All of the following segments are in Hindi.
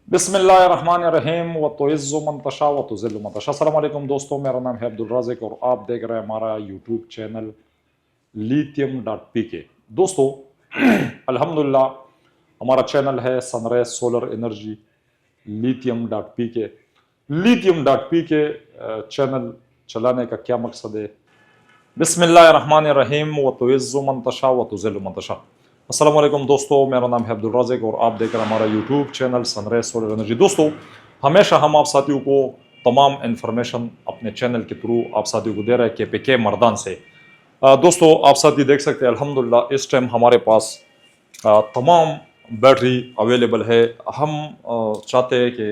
बिस्मिल्लाहिर्रहमानिर्रहीम व तुइज़्ज़ु मन तशा व तुज़िल्लु मन तशा। अस्सलाम वालेकुम दोस्तों, मेरा नाम है अब्दुल राज़िक और आप देख रहे हैं हमारा यूट्यूब चैनल lithium.pk। दोस्तों अल्हम्दुलिल्लाह हमारा चैनल है sunrise solar energy lithium.pk। lithium.pk channel चलाने का क्या मकसद है? बिस्मिल्लाहिर्रहमानिर्रहीम व तुइज़्ज़ु मन तशा व तुज़िल्लु मन तशा। अस्सलाम वालेकुम दोस्तों, मेरा नाम है अब्दुल राज़िक और आप देख रहे हैं हमारा YouTube channel sunrise solar energy. दोस्तों हमेशा हम आप साथियों को तमाम इन्फॉर्मेशन अपने चैनल के थ्रू आप साथियों को दे रहे हैं KPK मर्दान से। दोस्तों आप साथी देख सकते हैं अल्हम्दुलिल्लाह इस टाइम हमारे पास तमाम बैटरी अवेलेबल है। हम चाहते हैं कि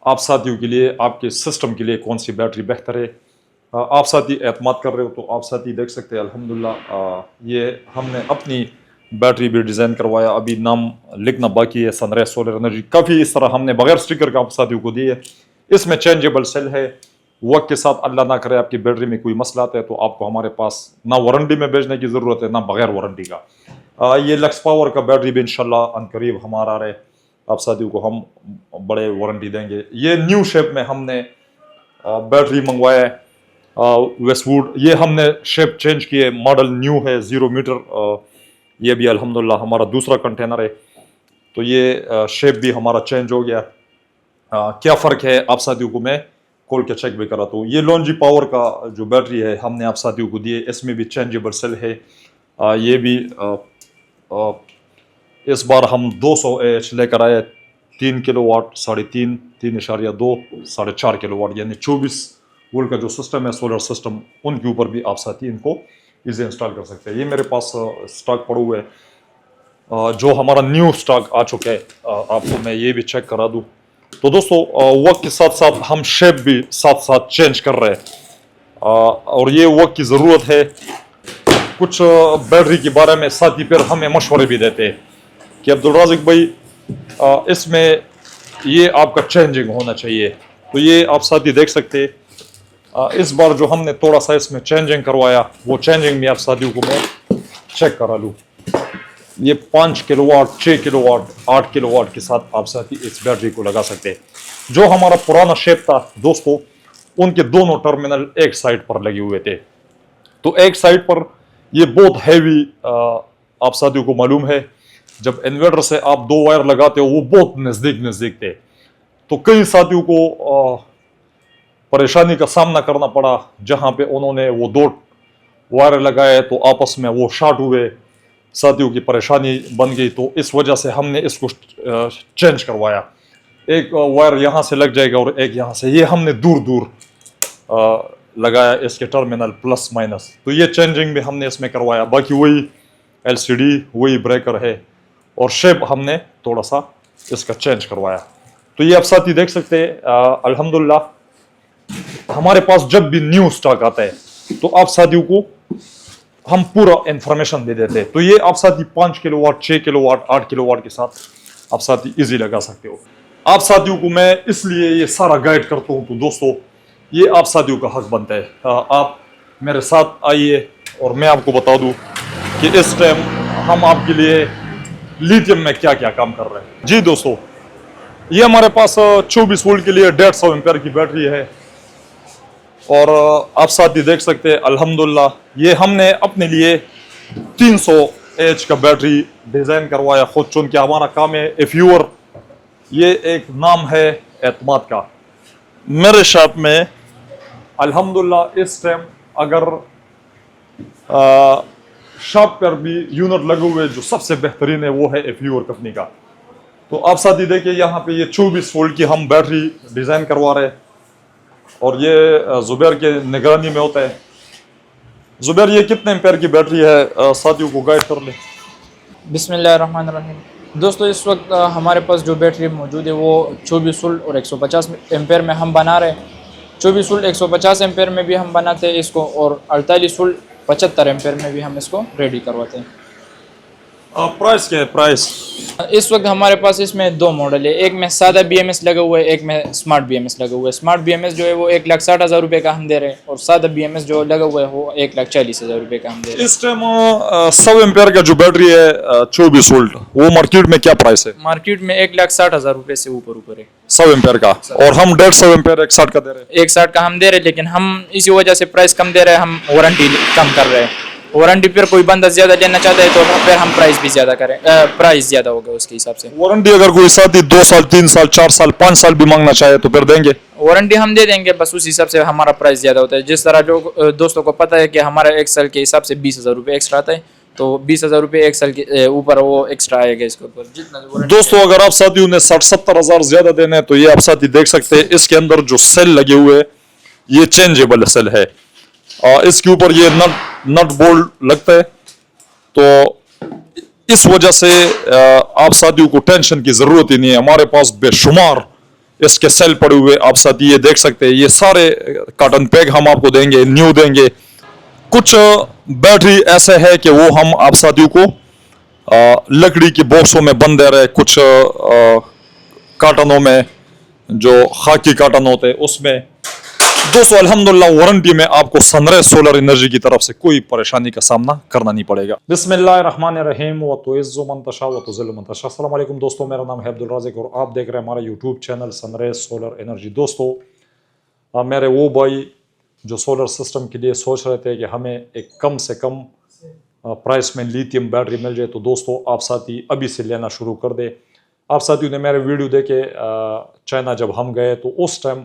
आप साथियों के लिए, आपके सिस्टम के लिए कौन सी बैटरी बेहतर है। आप साथी एतमाद कर रहे हो तो आप साथी देख सकते हैं अल्हम्दुलिल्लाह ये हमने अपनी बैटरी भी डिज़ाइन करवाया, अभी नाम लिखना बाकी है सनराइज सोलर एनर्जी। काफ़ी इस तरह हमने बगैर स्टिकर का आप साथियों को दी है। इसमें चेंजेबल सेल है। वक्त के साथ अल्लाह ना करे आपकी बैटरी में कोई मसला आता है तो आपको हमारे पास ना वारंटी में भेजने की ज़रूरत है ना बगैर वारंटी का। ये लक्स पावर का बैटरी भी इंशाल्लाह अनकरीब हमारा रहे, आप साथियों को हम बड़े वारंटी देंगे। ये न्यू शेप में हमने बैटरी मंगवाया है वेस्टवुड। ये हमने शेप चेंज किए, मॉडल न्यू है 0 मीटर। ये भी अल्हम्दुलिल्लाह हमारा दूसरा कंटेनर है तो ये शेप भी हमारा चेंज हो गया। क्या फ़र्क है आप साथियों को मैं खोल के चेक भी कराता हूँ। ये लॉन्जी पावर का जो बैटरी है हमने आप साथियों को दिए, इसमें भी चेंजेबल सेल है। ये भी इस बार हम 200 AH लेकर आए, 3 किलोवाट, 3.5, 3.2, 4.5 किलोवाट, यानी 24 वोल्ट का जो सिस्टम है सोलर सिस्टम, उनके ऊपर भी आप साथी इनको इसे इंस्टॉल कर सकते हैं। ये मेरे पास स्टॉक पड़ा हुआ है, जो हमारा न्यू स्टॉक आ चुका है। आपको मैं ये भी चेक करा दूं। तो दोस्तों वक्त के साथ साथ हम शेप भी साथ साथ चेंज कर रहे हैं और ये वक्त की ज़रूरत है। कुछ बैटरी के बारे में साथी फिर हमें मशवरे भी देते हैं कि अब्दुल राज़िक भाई इसमें ये आपका चेंजिंग होना चाहिए। तो ये आप साथी देख सकते हैं इस बार जो हमने थोड़ा सा इसमें चेंजिंग करवाया, वो चेंजिंग में आप साथियों को मैं चेक करा लूँ। ये 5 किलोवाट, 6 किलोवाट, 8 किलोवाट के साथ आप साथी इस बैटरी को लगा सकते हैं। जो हमारा पुराना शेप था दोस्तों, उनके दोनों टर्मिनल एक साइड पर लगे हुए थे। तो एक साइड पर ये बहुत हैवी, आप साथियों को मालूम है जब इन्वर्टर से आप 2 वायर लगाते हो वो बहुत नज़दीक नज़दीक थे। तो कई साथियों को परेशानी का सामना करना पड़ा, जहां पे उन्होंने वो 2 वायर लगाए तो आपस में वो शॉर्ट हुए, साथियों की परेशानी बन गई। तो इस वजह से हमने इसको चेंज करवाया। एक वायर यहाँ से लग जाएगा और एक यहाँ से, ये हमने दूर दूर लगाया इसके टर्मिनल प्लस माइनस। तो ये चेंजिंग भी हमने इसमें करवाया। बाकी वही LCD, वही ब्रेकर है और शेप हमने थोड़ा सा इसका चेंज करवाया। तो ये आप साथी देख सकते हैं अल्हम्दुलिल्लाह हमारे पास जब भी न्यू स्टॉक आता है तो आप साथियों को हम पूरा इंफॉर्मेशन दे देते हैं। तो ये आप साथी 5 किलोवाट, 6 किलोवाट, 8 किलोवाट के साथ आप साथी इजी लगा सकते हो। आप साथियों को मैं इसलिए ये सारा गाइड करता हूँ तो दोस्तों ये आप साथियों का हक बनता है। आप मेरे साथ आइए और मैं आपको बता दूँ कि इस टाइम हम आपके लिए लिथियम में क्या क्या काम कर रहे हैं। जी दोस्तों, ये हमारे पास 24 वोल्ट के लिए 150 एम्पेयर की बैटरी है और आप साथी देख सकते हैं अल्हम्दुलिल्लाह ये हमने अपने लिए 300 AH का बैटरी डिज़ाइन करवाया खुद चुन के। हमारा काम है एफ्यूअर, ये एक नाम है एतमाद का। मेरे शॉप में अल्हम्दुलिल्लाह इस टाइम अगर शॉप पर भी यूनिट लगे हुए जो सबसे बेहतरीन है वो है एफ्यूअर कंपनी का। तो आप साथी देखिए यहाँ पे ये 24 वोल्ट की हम बैटरी डिज़ाइन करवा रहे हैं और ये जुबैर के निगरानी में होता है। जुबैर ये कितने एम्पेयर की बैटरी है, साथियों को गाइड कर ले। बिस्मिल्लाहिर्रहमानिर्रहीम। दोस्तों इस वक्त हमारे पास जो बैटरी मौजूद है वो 24 वोल्ट और 150 एम्पेयर में हम बना रहे हैं। 24 वोल्ट 150 एम्पेयर में भी हम बनाते हैं इसको और 48 वोल्ट 75 एम्पेयर में भी हम इसको रेडी करवाते हैं। प्राइस क्या है प्राइस? इस वक्त हमारे पास इसमें दो मॉडल है, एक में सादा BMS लगा हुआ है, एक में स्मार्ट BMS लगा हुआ है। स्मार्ट BMS जो है वो 1,60,000 रुपये का हम दे रहे हैं, और सादा BMS जो लगा हुआ है वो 1,40,000 रुपये का हम दे रहे हैं। इस टाइम 100 एम्पेयर का जो बैटरी है 24 वोल्ट, वो मार्केट में क्या प्राइस है? मार्केट में 1,60,000 रुपये से ऊपर है 100 एम्पेयर का, और हम 150 एम्पेयर 160 का दे रहे हैं। 1,60 का हम दे रहे हैं, लेकिन हम इसी वजह से प्राइस कम दे रहे हैं, हम वारंटी कम कर रहे हैं। वारंटी पर कोई बंदा ज्यादा लेना चाहता है तो फिर हम प्राइस भी ज्यादा करें, प्राइस ज्यादा होगा उसके हिसाब से। वारंटी अगर कोई साथी 2 साल 3 साल 4 साल 5 साल भी मांगना चाहे तो फिर देंगे? वारंटी हम दे देंगे, बस उस हिसाब से हमारा प्राइस ज्यादा होता है। जिस तरह जो दोस्तों को पता है कि हमारा एक साल के हिसाब से 20,000 रुपये एक्स्ट्रा आता है, तो 20,000 रुपये एक साल के ऊपर वो एक्स्ट्रा आएगा इसके ऊपर जितना। दोस्तों अगर आप साथियों ने 60-70 हजार ज्यादा देने हैं तो ये आप साथी देख सकते हैं, इसके अंदर जो सेल लगे हुए हैं ये चेंजेबल सेल है। इसके ऊपर ये नट बोल्ट लगता है, तो इस वजह से आप साथियों को टेंशन की जरूरत ही नहीं है। हमारे पास बेशुमार इसके सेल पड़े हुए आप साथी ये देख सकते हैं। ये सारे कार्टन पैक हम आपको देंगे, न्यू देंगे। कुछ बैटरी ऐसे है कि वो हम आप साथियों को लकड़ी के बॉक्सों में बंद दे रहे, कुछ कार्टनों में जो खाकी कार्टन होते हैं उसमें। दोस्तों अल्हम्दुलिल्लाह वारंटी में आपको सनराइज सोलर एनर्जी की तरफ से कोई परेशानी का सामना करना नहीं पड़ेगा। बिस्मिल्लाहिर्रहमानिर्रहीम व तुइज़्ज़ु मन तशा व तुज़िल्लु मन तशा। अस्सलाम वालेकुम दोस्तों, मेरा नाम है अब्दुल राज़िक और आप देख रहे हैं हमारा YouTube channel sunrise solar energy. दोस्तों मेरे वो भाई जो सोलर सिस्टम के लिए सोच रहे थे कि हमें एक कम से कम प्राइस में लिथियम बैटरी मिल जाए, तो दोस्तों आप साथी अभी से लेना शुरू कर दे। आप साथियों ने मेरे वीडियो देखे, चाइना जब हम गए तो उस टाइम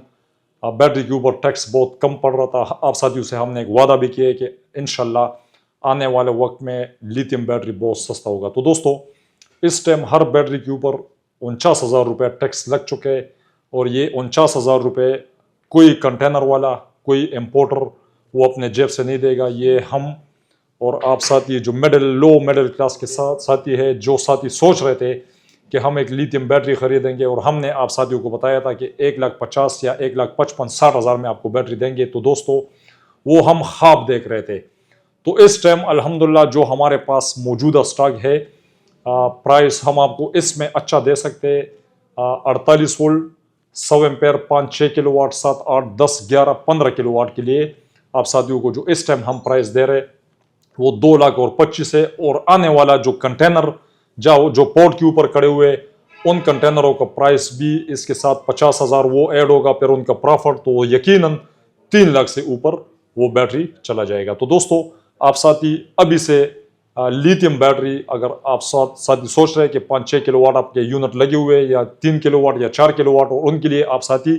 बैटरी के ऊपर टैक्स बहुत कम पड़ रहा था। आप साथियों से हमने एक वादा भी किया कि इंशाल्लाह आने वाले वक्त में लिथियम बैटरी बहुत सस्ता होगा। तो दोस्तों इस टाइम हर बैटरी के ऊपर 49,000 रुपये टैक्स लग चुके हैं, और ये 49,000 रुपये कोई कंटेनर वाला, कोई इम्पोर्टर वो अपने जेब से नहीं देगा। ये हम और आप साथी जो लो मिडिल क्लास के साथी है, जो साथी सोच रहे थे कि हम एक लिथियम बैटरी खरीदेंगे, और हमने आप साथियों को बताया था कि 1,50,000 या 1,55,60,000 में आपको बैटरी देंगे, तो दोस्तों वो हम ख्वाब देख रहे थे। तो इस टाइम अल्हम्दुलिल्लाह जो हमारे पास मौजूदा स्टॉक है, प्राइस हम आपको इसमें अच्छा दे सकते हैं। 48 वोल्ट 100 एम्पेयर 5-6 किलोवाट 7, 8, 10, 11, 15 किलोवाट के लिए आप साथियों को जो इस टाइम हम प्राइस दे रहे वो 2,25,000 है। और आने वाला जो कंटेनर जो पोर्ट के ऊपर खड़े हुए उन कंटेनरों का प्राइस भी इसके साथ 50,000 वो ऐड होगा, फिर उनका प्रॉफिट तो यकीनन 3 लाख से ऊपर वो बैटरी चला जाएगा। तो दोस्तों आप साथी अभी से लिथियम बैटरी अगर आप साथी सोच रहे हैं कि 5-6 किलोवाट आपके यूनिट लगे हुए या 3 किलोवाट या 4 किलोवाट, और उनके लिए आप साथी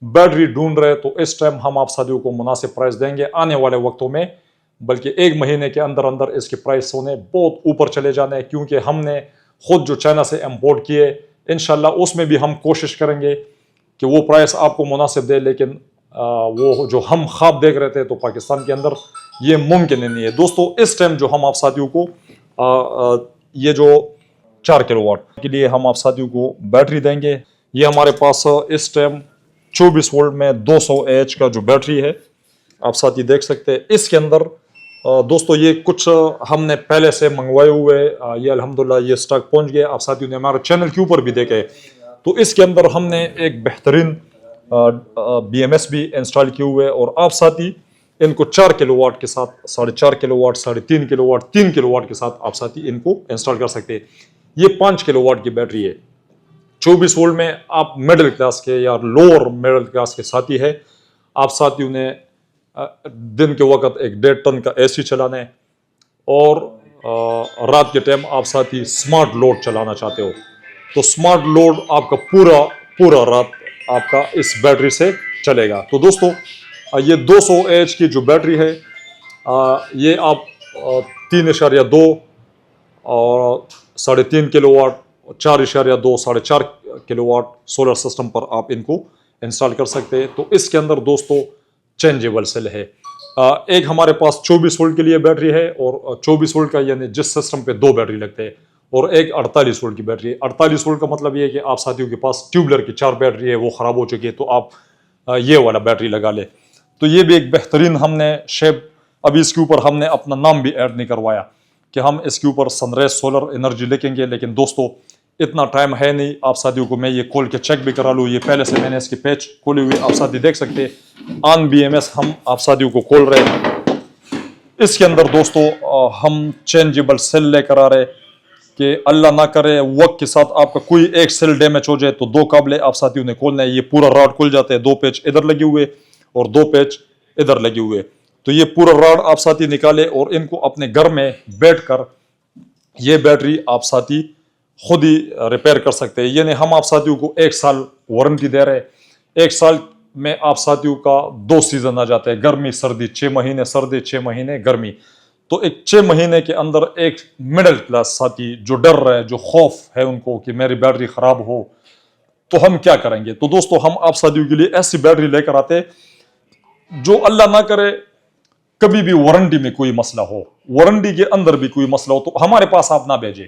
बैटरी ढूंढ रहे हैं, तो इस टाइम हम आप साथियों को मुनासिब प्राइस देंगे। आने वाले वक्तों में बल्कि 1 महीने के अंदर अंदर इसके प्राइस होने बहुत ऊपर चले जाने हैं, क्योंकि हमने खुद जो चाइना से इंपोर्ट किए इंशाल्लाह उसमें भी हम कोशिश करेंगे कि वो प्राइस आपको मुनासिब दे, लेकिन वो जो हम ख्वाब देख रहे थे तो पाकिस्तान के अंदर ये मुमकिन नहीं है। दोस्तों इस टाइम जो हम आप साथियों को ये जो 4 किलोवाट के लिए हम आप साथियों को बैटरी देंगे, ये हमारे पास इस टाइम 24 वोल्ट में 200 AH का जो बैटरी है आप साथी देख सकते हैं। इसके अंदर दोस्तों ये कुछ हमने पहले से मंगवाए हुए, ये अल्हम्दुलिल्लाह ये स्टॉक पहुंच गया। आप साथियों ने हमारे चैनल के ऊपर भी देखे, तो इसके अंदर हमने एक बेहतरीन BMS भी इंस्टॉल किए हुए, और आप साथी इनको 4 किलोवाट के साथ, 4.5 किलोवाट, 3.5 किलोवाट, 3 किलोवाट के साथ आप साथी इनको इंस्टॉल कर सकते हैं। ये 5 किलोवाट की बैटरी है। 24 वोल्ट में आप मिडिल क्लास के या लोअर मिडिल क्लास के साथी है, आप साथियों ने दिन के वक्त 1.5 टन का AC चलाना है, और रात के टाइम आप साथी स्मार्ट लोड चलाना चाहते हो, तो स्मार्ट लोड आपका पूरा रात आपका इस बैटरी से चलेगा। तो दोस्तों ये 200 AH की जो बैटरी है, ये आप 3.2 और 3.5 किलोवाट, 4.2, 4.5 किलोवाट सोलर सिस्टम पर आप इनको इंस्टॉल कर सकते हैं। तो इसके अंदर दोस्तों चेंजेबल सेल है। एक हमारे पास 24 वोल्ट के लिए बैटरी है, और 24 वोल्ट का यानी जिस सिस्टम पे 2 बैटरी लगते हैं, और एक 48 वोल्ट की बैटरी है। 48 वोल्ट का मतलब ये है कि आप साथियों के पास ट्यूबलर की 4 बैटरी है, वो ख़राब हो चुकी है, तो आप ये वाला बैटरी लगा ले। तो ये भी एक बेहतरीन हमने शेप, अभी इसके ऊपर हमने अपना नाम भी ऐड नहीं करवाया कि हम इसके ऊपर सनराइज सोलर एनर्जी लिखेंगे, लेकिन दोस्तों इतना टाइम है नहीं। आप साथियों को मैं ये खोल के चेक भी करा लूँ, ये पहले से मैंने इसकी पेज खोली हुई, आप साथी देख सकते हैं। ऑन BMS हम आप साथियों को खोल रहे हैं। इसके अंदर दोस्तों हम चेंजेबल सेल लेकर आ रहे हैं कि अल्लाह ना करे वक्त के साथ आपका कोई एक सेल डैमेज हो जाए तो दो काबले आप साथियों ने खोलना है। ये पूरा रॉड खुल जाता है, दो पेच इधर लगे हुए और दो पेच इधर लगे हुए, तो ये पूरा रॉड आप साथी निकाले और इनको अपने घर में बैठकर ये बैटरी आप साथी खुद ही रिपेयर कर सकते हैं। यानी हम आप साथियों को 1 साल वारंटी दे रहे हैं। 1 साल में आप साथियों का 2 सीजन आ जाते हैं, गर्मी सर्दी, 6 महीने सर्दी, 6 महीने गर्मी। तो एक 6 महीने के अंदर एक मिडिल क्लास साथी जो डर रहे हैं, जो खौफ है उनको कि मेरी बैटरी खराब हो, तो हम क्या करेंगे? तो दोस्तों हम आप साथियों के लिए ऐसी बैटरी लेकर आते हैं जो अल्लाह ना करे कभी भी वारंटी में कोई मसला हो, वारंटी के अंदर भी कोई मसला हो, तो हमारे पास आप ना भेजें।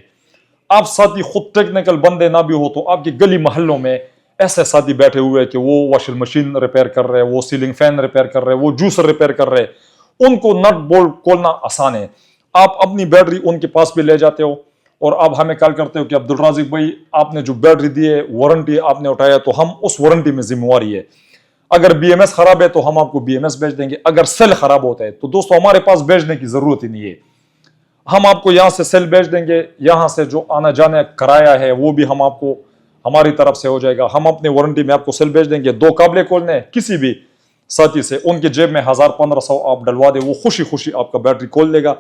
आप साथी खुद टेक्निकल बंदे ना भी हो तो आपके गली मोहल्लों में ऐसे साथी बैठे हुए हैं कि वो वॉशिंग मशीन रिपेयर कर रहे हैं, वो सीलिंग फैन रिपेयर कर रहे हैं, वो जूसर रिपेयर कर रहे हैं, उनको नट बोल्ट खोलना आसान है। आप अपनी बैटरी उनके पास भी ले जाते हो और आप हमें कॉल करते हो कि अब्दुल राज़िक भाई आपने जो बैटरी दी है वारंटी आपने उठाया, तो हम उस वारंटी में जिम्मेवारी है। अगर BMS खराब है तो हम आपको BMS भेज देंगे, अगर सेल खराब होता है तो दोस्तों हमारे पास भेजने की जरूरत ही नहीं है। हम आपको यहाँ से सेल भेज देंगे, यहाँ से जो आना जाने किराया है वो भी हम आपको हमारी तरफ से हो जाएगा। हम अपनी वारंटी में आपको सेल भेज देंगे। 2 काबले खोलने किसी भी साथी से उनके जेब में 1000-1500 आप डलवा दे, वो खुशी खुशी आपका बैटरी खोल देगा।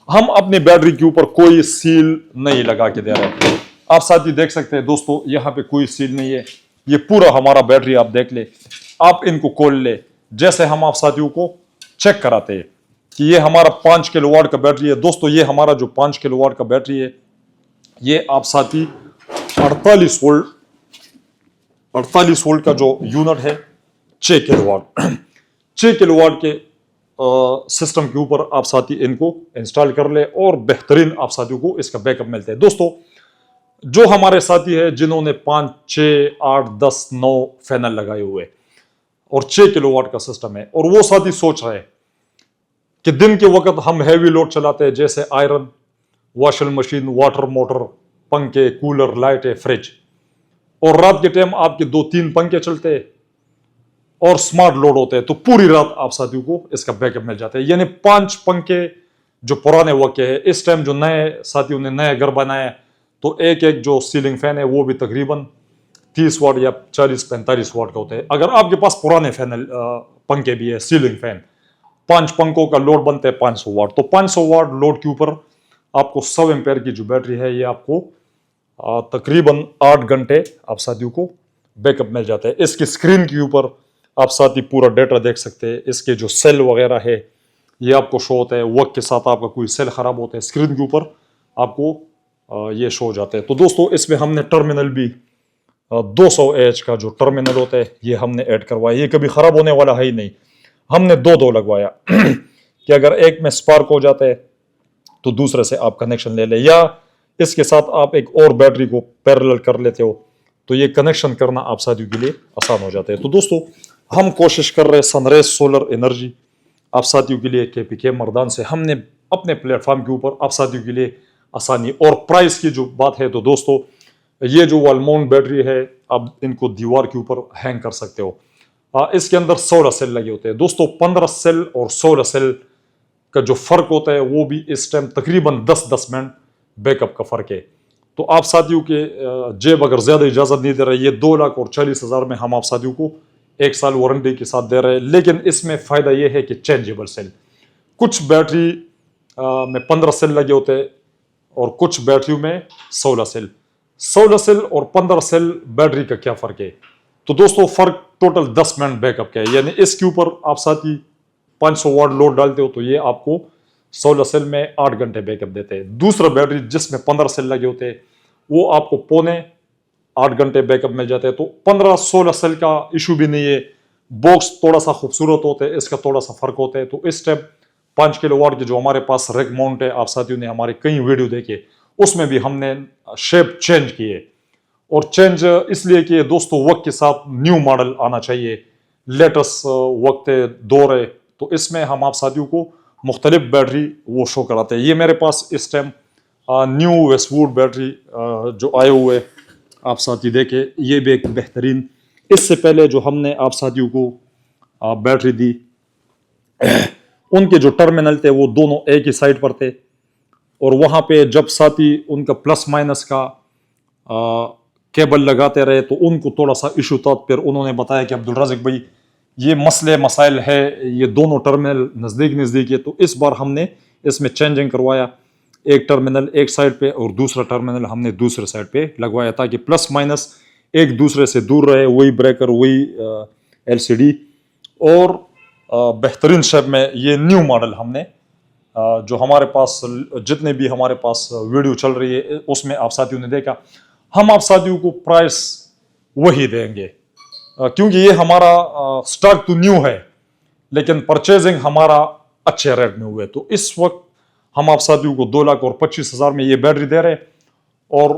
हम अपनी बैटरी के ऊपर कोई सील नहीं लगा के दे रहे। आप साथी देख सकते हैं दोस्तों, यहाँ पे कोई सील नहीं है, ये पूरा हमारा बैटरी आप देख ले, आप इनको खोल ले। जैसे हम आप साथियों को चेक कराते हैं कि ये हमारा 5 किलोवाट का बैटरी है। दोस्तों ये हमारा जो 5 किलोवाट का बैटरी है, ये आप साथी 48 वोल्ट का जो यूनिट है 6 किलोवाट 6 किलोवाट के सिस्टम के ऊपर आप साथी इनको इंस्टॉल कर ले और बेहतरीन आप साथियों को इसका बैकअप मिलता है। दोस्तों जो हमारे साथी है जिन्होंने 5, 6, 8, 10, 9 फैनल लगाए हुए और 6 किलोवाट का सिस्टम है, और वो साथी सोच रहे हैं कि दिन के वक्त हम हैवी लोड चलाते हैं जैसे iron, washing machine, water motor, पंखे, कूलर, लाइटें, फ्रिज, और रात के टाइम आपके 2-3 पंखे चलते हैं और स्मार्ट लोड होते हैं, तो पूरी रात आप साथियों को इसका बैकअप मिल जाता है। यानी 5 पंखे जो पुराने वक्त के हैं, इस टाइम जो नए साथियों ने नया घर बनाया तो एक एक जो सीलिंग फैन है वो भी तकरीबन 30 वाट या 40-45 वाट का होता है। अगर आपके पास पुराने फैन पंखे भी है, सीलिंग फैन, 5 पंखों का लोड बनता है 500 वाट, तो 500 वाट लोड के ऊपर आपको 100 एम्पेयर की जो बैटरी है ये आपको तकरीबन 8 घंटे आप साथियों को बैकअप मिल जाता है। इसकी स्क्रीन के ऊपर आप साथी पूरा डेटा देख सकते हैं। इसके जो सेल वगैरह है ये आपको शो होता है, वक्त के साथ आपका कोई सेल खराब होता है स्क्रीन के ऊपर आपको ये शो हो जाता है। तो दोस्तों इसमें हमने टर्मिनल भी 200 AH का जो टर्मिनल होता है ये हमने ऐड करवाया, ये कभी खराब होने वाला है ही नहीं। हमने 2 लगवाया कि अगर एक में स्पार्क हो जाता है तो दूसरे से आप कनेक्शन ले ले, या इसके साथ आप एक और बैटरी को पैरेलल कर लेते हो तो ये कनेक्शन करना आप साथियों के लिए आसान हो जाता है। तो दोस्तों हम कोशिश कर रहे हैं सनराइज सोलर एनर्जी आप साथियों के लिए KPK मर्दान से हमने अपने प्लेटफॉर्म के ऊपर आप साथियों के लिए आसानी और प्राइस की जो बात है, तो दोस्तों ये जो वॉल माउंट बैटरी है आप इनको दीवार के ऊपर हैंग कर सकते हो। इसके अंदर 16 सेल लगे होते हैं। दोस्तों 15 सेल और 16 सेल का जो फर्क होता है वो भी इस टाइम तकरीबन 10-10 मिनट बैकअप का फर्क है। तो आप साथियों के जेब अगर ज्यादा इजाजत नहीं दे रहे, ये 2,40,000 में हम आप साथियों को 1 साल वारंटी के साथ दे रहे हैं। लेकिन इसमें फायदा ये है कि चेंजेबल सेल, कुछ बैटरी में 15 सेल लगे होते हैं और कुछ बैटरी में 16 सेल। 16 सेल और 15 सेल बैटरी का क्या फर्क है? तो दोस्तों फर्क टोटल 10 मिनट बैकअप का है। यानी इसके ऊपर आप साथी 500 वाट लोड डालते हो तो ये आपको 16 सेल में 8 घंटे बैकअप देते हैं। दूसरा बैटरी जिसमें 15 सेल लगे होते हैं वो आपको 7.25 घंटे बैकअप मिल जाते हैं। तो 15-16 सेल का इशू भी नहीं है। बॉक्स थोड़ा सा खूबसूरत होता है, इसका थोड़ा सा फर्क होता है। तो इस टाइम 5 किलोवाट के जो हमारे पास रेक माउंट है, आप साथियों ने हमारे कई वीडियो देखे, उसमें भी हमने शेप चेंज किए, और चेंज इसलिए कि दोस्तों वक्त के साथ न्यू मॉडल आना चाहिए, लेटेस्ट वक्त दौर है, तो इसमें हम आप साथियों को मुख्तलिफ बैटरी वो शो कराते हैं। ये मेरे पास इस टाइम न्यू वेस्टवुड बैटरी जो आए हुए आप साथी देखे, ये भी एक बेहतरीन, इससे पहले जो हमने आप साथियों को बैटरी दी उनके जो टर्मिनल थे वो दोनों एक ही साइड पर थे, और वहाँ पे जब साथी उनका प्लस माइनस का केबल लगाते रहे तो उनको थोड़ा सा इशू था। फिर उन्होंने बताया कि अब्दुल रज़ाक भाई ये मसले मसाइल है, ये दोनों टर्मिनल नज़दीक नज़दीक है, तो इस बार हमने इसमें चेंजिंग करवाया, एक टर्मिनल एक साइड पे और दूसरा टर्मिनल हमने दूसरे साइड पे लगवाया, ताकि प्लस माइनस एक दूसरे से दूर रहे, वही ब्रेकर वही LCD। और बेहतरीन शेप में ये न्यू मॉडल हमने जो हमारे पास जितने भी हमारे पास वीडियो चल रही है उसमें आप साथियों ने देखा, हम आप साथियों को प्राइस वही देंगे, क्योंकि ये हमारा स्टॉक तो न्यू है लेकिन परचेजिंग हमारा अच्छे रेट में हुए। तो इस वक्त हम आप साथियों को 2,25,000 में ये बैटरी दे रहे हैं। और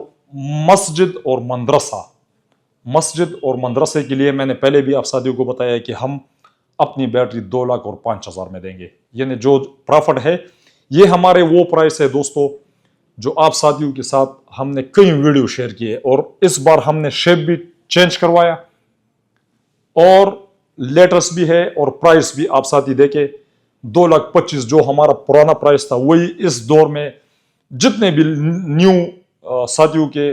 मस्जिद और मदरसे के लिए मैंने पहले भी आप साथियों को बताया कि हम अपनी बैटरी 2,05,000 में देंगे, यानी जो प्रॉफिट है ये हमारे वो प्राइस है दोस्तों जो आप साथियों के साथ हमने कई वीडियो शेयर किए, और इस बार हमने शेप भी चेंज करवाया और लेटेस्ट भी है, और प्राइस भी आप साथी देखे 2,25,000 जो हमारा पुराना प्राइस था वही इस दौर में जितने भी न्यू साथियों के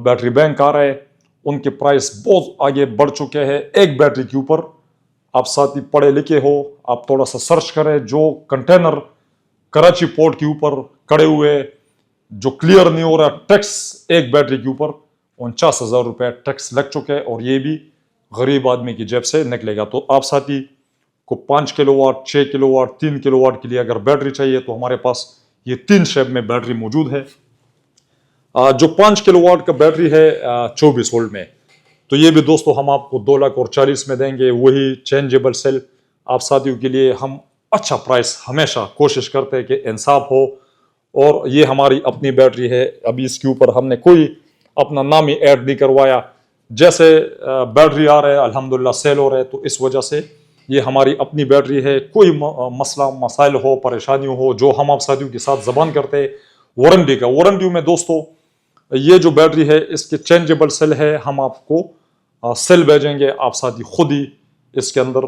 बैटरी बैंक आ रहे हैं उनके प्राइस बहुत आगे बढ़ चुके हैं। एक बैटरी के ऊपर आप साथी पढ़े लिखे हो, आप थोड़ा सा सर्च करें, जो कंटेनर कराची पोर्ट के ऊपर खड़े हुए जो क्लियर नहीं हो रहा टैक्स एक बैटरी के ऊपर 49,000 रुपये टैक्स लग चुके हैं, और ये भी गरीब आदमी की जेब से निकलेगा। तो आप साथी को 5 किलोवाट, 6 किलोवाट, 3 किलोवाट के लिए अगर बैटरी चाहिए तो हमारे पास ये 3 शेप में बैटरी मौजूद है। जो 5 किलोवाट का बैटरी है 24 वोल्ट में, तो ये भी दोस्तों हम आपको 2,40,000 में देंगे, वही चेंजेबल सेल। आप साथियों के लिए हम अच्छा प्राइस हमेशा कोशिश करते हैं कि इंसाफ हो, और ये हमारी अपनी बैटरी है, अभी इसके ऊपर हमने कोई अपना नाम ही ऐड नहीं करवाया। जैसे बैटरी आ रहे हैं अल्हम्दुलिल्लाह सेल हो रहे हैं, तो इस वजह से ये हमारी अपनी बैटरी है। कोई मसला मसाइल हो, परेशानी हो, जो हम आप साथियों के साथ जबान करते हैं वारंटी का, वारंटी में दोस्तों ये जो बैटरी है इसके चेंजेबल सेल है, हम आपको सेल भेजेंगे, आप साथी खुद ही इसके अंदर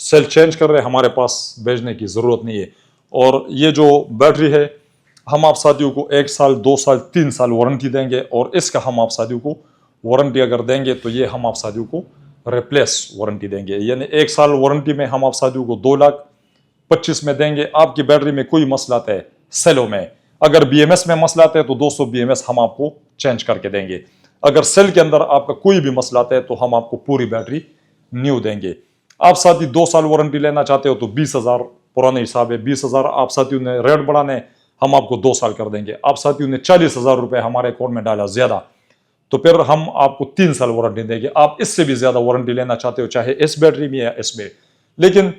सेल चेंज कर रहे हैं, हमारे पास भेजने की ज़रूरत नहीं है। और ये जो बैटरी है हम आप साथियों को 1 साल, 2 साल, 3 साल वारंटी देंगे, और इसका हम आप साथियों को वारंटी अगर देंगे तो ये हम आप साथियों को रिप्लेस वारंटी देंगे, यानी 1 साल वारंटी में हम आप साथियों को 2,25,000 में देंगे। आपकी बैटरी में कोई मसला आता है सेलों में, अगर BMS में मसला आता है तो दोस्तों BMS हम आपको चेंज करके देंगे। अगर सेल के अंदर आपका कोई भी मसला आता है तो हम आपको पूरी बैटरी न्यू देंगे। आप साथी 2 साल वारंटी लेना चाहते हो तो 20,000 पुराने हिसाब है, 20,000 आप साथियों ने रेट बढ़ाने, हम आपको 2 साल कर देंगे। आप साथियों ने 40,000 रुपये हमारे अकाउंट में डाला ज्यादा, तो फिर हम आपको 3 साल वारंटी देंगे। आप इससे भी ज्यादा वारंटी लेना चाहते हो चाहे इस बैटरी में या इसमें, लेकिन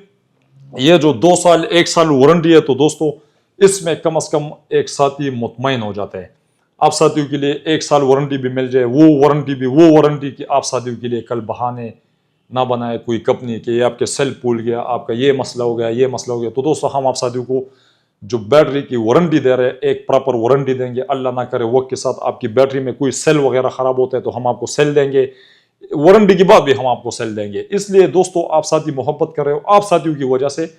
ये जो 2 साल 1 साल वारंटी है तो दोस्तों इसमें कम से कम एक साथी मुतमईन हो जाते हैं। आप साथियों के लिए 1 साल वारंटी भी मिल जाए, वो वारंटी की आप साथियों के लिए कल बहाने ना बनाए कोई कंपनी के, आपके सेल फूल गया, आपका ये मसला हो गया, ये मसला हो गया। तो दोस्तों हम आप साथियों को जो बैटरी की वारंटी दे रहे हैं एक प्रॉपर वारंटी देंगे। अल्लाह ना करे वक्त के साथ आपकी बैटरी में कोई सेल वगैरह खराब होता है तो हम आपको सेल देंगे, वारंटी के बाद भी हम आपको सेल देंगे। इसलिए दोस्तों आप साथी मोहब्बत कर रहे हो, आप साथियों की वजह से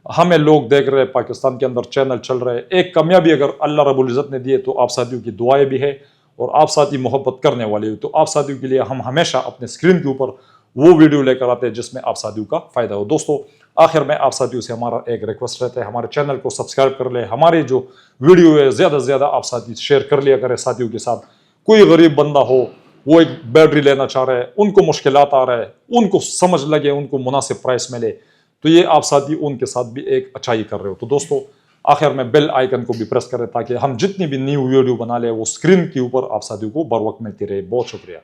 हमें लोग देख रहे हैं, पाकिस्तान के अंदर चैनल चल रहे हैं। एक कामयाबी अगर अल्लाह रब्बुल इज़्ज़त ने दिए तो आप साथियों की दुआएं भी है, और आप साथी मोहब्बत करने वाले हो, तो आप साथियों के लिए हम हमेशा अपने स्क्रीन के ऊपर वो वीडियो लेकर आते हैं जिसमें आप साथियों का फायदा हो। दोस्तों आखिर में आप साथियों से हमारा एक रिक्वेस्ट रहता है, हमारे चैनल को सब्सक्राइब कर ले, हमारी जो वीडियो है ज़्यादा से ज़्यादा आप साथी शेयर कर लिया करें साथियों के साथ। कोई गरीब बंदा हो, वो एक बैटरी लेना चाह रहा है, उनको मुश्किलात आ रहा है, उनको समझ लगे, उनको मुनासिब प्राइस मिले, तो ये आप साथी उनके साथ भी एक अच्छाई कर रहे हो। तो दोस्तों आखिर में बेल आइकन को भी प्रेस करें ताकि हम जितनी भी न्यू वीडियो बना ले वो स्क्रीन के ऊपर आप साथियों को बर वक्त मिलती रहे। बहुत शुक्रिया।